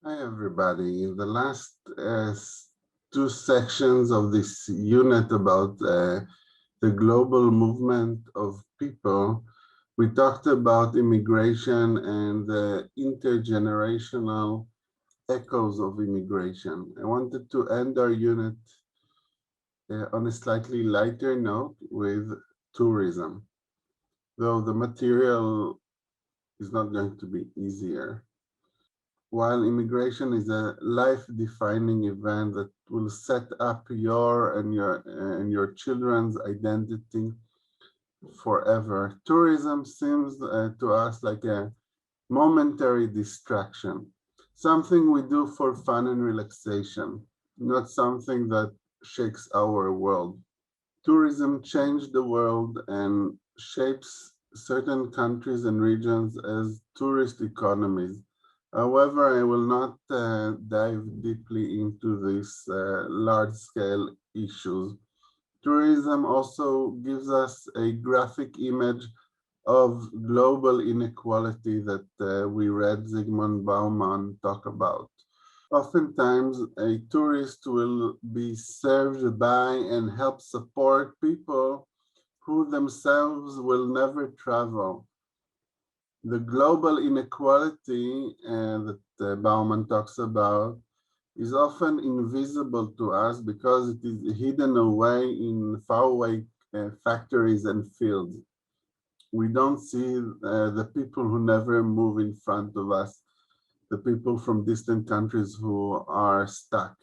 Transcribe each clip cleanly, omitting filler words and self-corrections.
Hi, everybody. In the last two sections of this unit about the global movement of people, we talked about immigration and the intergenerational echoes of immigration. I wanted to end our unit on a slightly lighter note with tourism, though the material is not going to be easier. While immigration is a life-defining event that will set up your and your children's identity forever, tourism seems to us like a momentary distraction, something we do for fun and relaxation, not something that shakes our world. Tourism changed the world and shapes certain countries and regions as tourist economies. However, I will not dive deeply into these large-scale issues. Tourism also gives us a graphic image of global inequality that we read Zygmunt Bauman talk about. Oftentimes, a tourist will be served by and help support people who themselves will never travel. The global inequality that Bauman talks about is often invisible to us because it is hidden away in faraway factories and fields. We don't see the people who never move in front of us, the people from distant countries who are stuck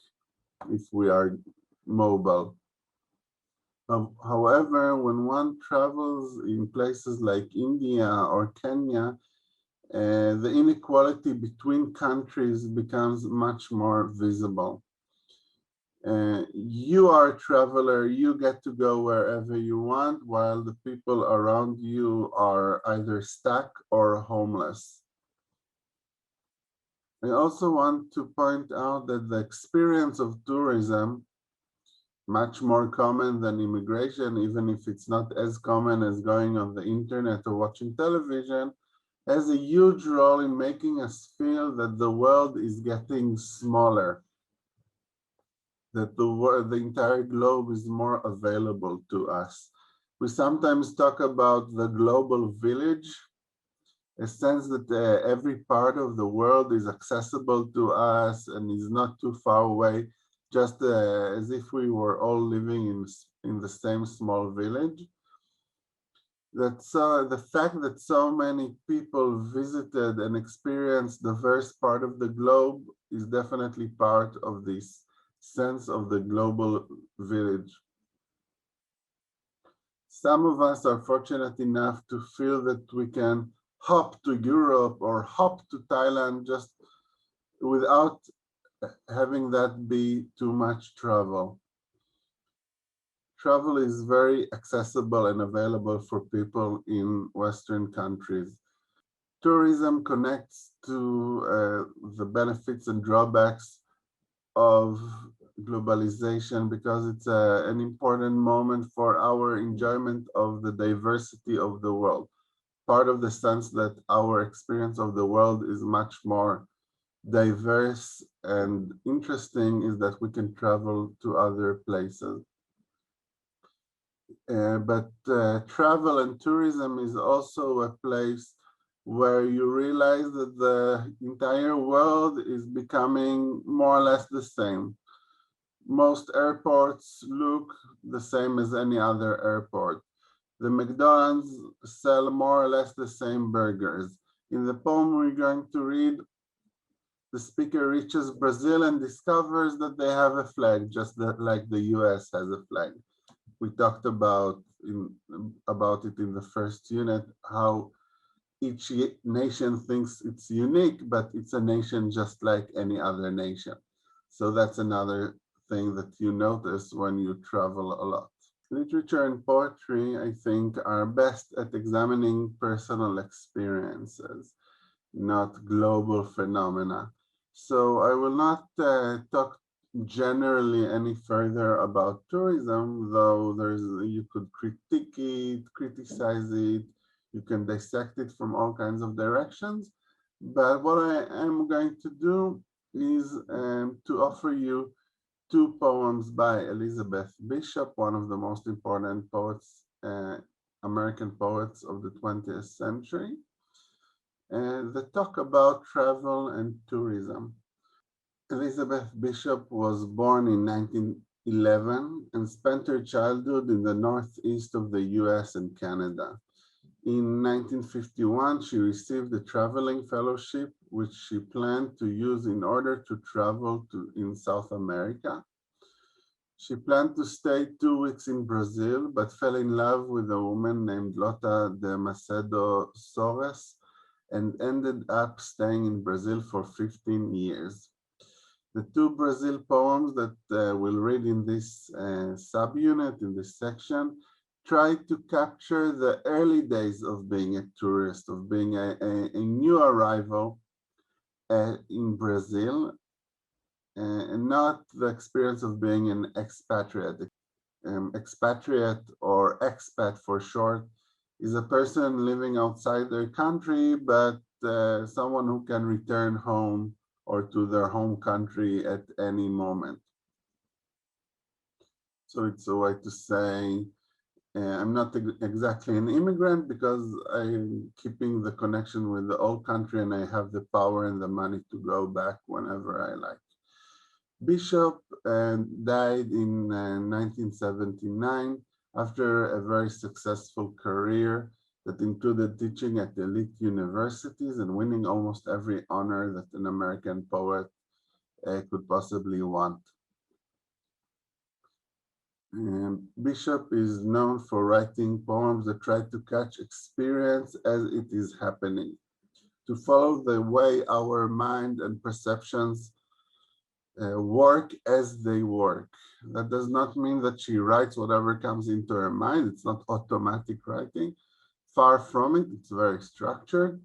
if we are mobile. However, when one travels in places like India or Kenya, the inequality between countries becomes much more visible. You are a traveler, you get to go wherever you want, while the people around you are either stuck or homeless. I also want to point out that the experience of tourism, much more common than immigration, even if it's not as common as going on the internet or watching television, has a huge role in making us feel that the world is getting smaller, that the entire globe is more available to us. We sometimes talk about the global village, a sense that every part of the world is accessible to us and is not too far away, just as if we were all living in the same small village. The fact that so many people visited and experienced the diverse part of the globe is definitely part of this sense of the global village. Some of us are fortunate enough to feel that we can hop to Europe or hop to Thailand just without having that be too much travel. Travel is very accessible and available for people in Western countries. Tourism connects to the benefits and drawbacks of globalization because it's an important moment for our enjoyment of the diversity of the world. Part of the sense that our experience of the world is much more diverse and interesting is that we can travel to other places. But travel and tourism is also a place where you realize that the entire world is becoming more or less the same. Most airports look the same as any other airport. The McDonald's sell more or less the same burgers. In the poem we're going to read, the speaker reaches Brazil and discovers that they have a flag, just like the US has a flag. We talked about it in the first unit, how each nation thinks it's unique, but it's a nation just like any other nation. So that's another thing that you notice when you travel a lot. Literature and poetry, I think, are best at examining personal experiences, not global phenomena. So I will not talk generally any further about tourism, though you could critique it, criticize it, you can dissect it from all kinds of directions. But what I am going to do is to offer you two poems by Elizabeth Bishop, one of the most important poets, American poets of the 20th century, that talk about travel and tourism. Elizabeth Bishop was born in 1911 and spent her childhood in the northeast of the US and Canada. In 1951, she received a traveling fellowship, which she planned to use in order to travel in South America. She planned to stay 2 weeks in Brazil, but fell in love with a woman named Lota de Macedo Soares and ended up staying in Brazil for 15 years. The two Brazil poems that we'll read in this subunit, in this section, try to capture the early days of being a tourist, of being a new arrival in Brazil, and not the experience of being an expatriate. Expatriate, or expat for short, is a person living outside their country, but someone who can return home or to their home country at any moment. So it's a way to say, I'm not exactly an immigrant because I'm keeping the connection with the old country and I have the power and the money to go back whenever I like. Bishop died in 1979 after a very successful career that included teaching at elite universities and winning almost every honor that an American poet could possibly want. Bishop is known for writing poems that try to catch experience as it is happening, to follow the way our mind and perceptions work as they work. That does not mean that she writes whatever comes into her mind. It's not automatic writing. Far from it, it's very structured.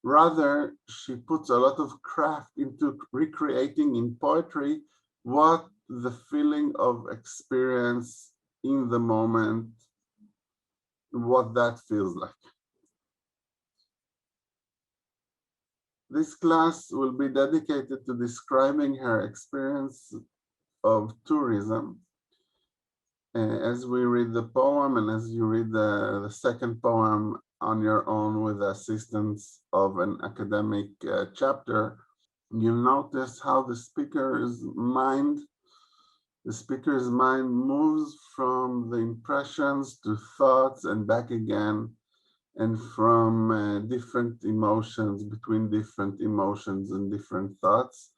Rather, she puts a lot of craft into recreating in poetry what the feeling of experience in the moment, what that feels like. This class will be dedicated to describing her experience of tourism. As we read the poem and as you read the second poem on your own with the assistance of an academic chapter, you'll notice how the speaker's mind moves from the impressions to thoughts and back again, and from different emotions, between different emotions and different thoughts.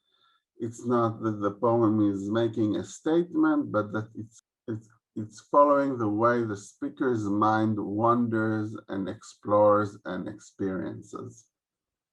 It's not that the poem is making a statement, but that it's following the way the speaker's mind wanders and explores and experiences.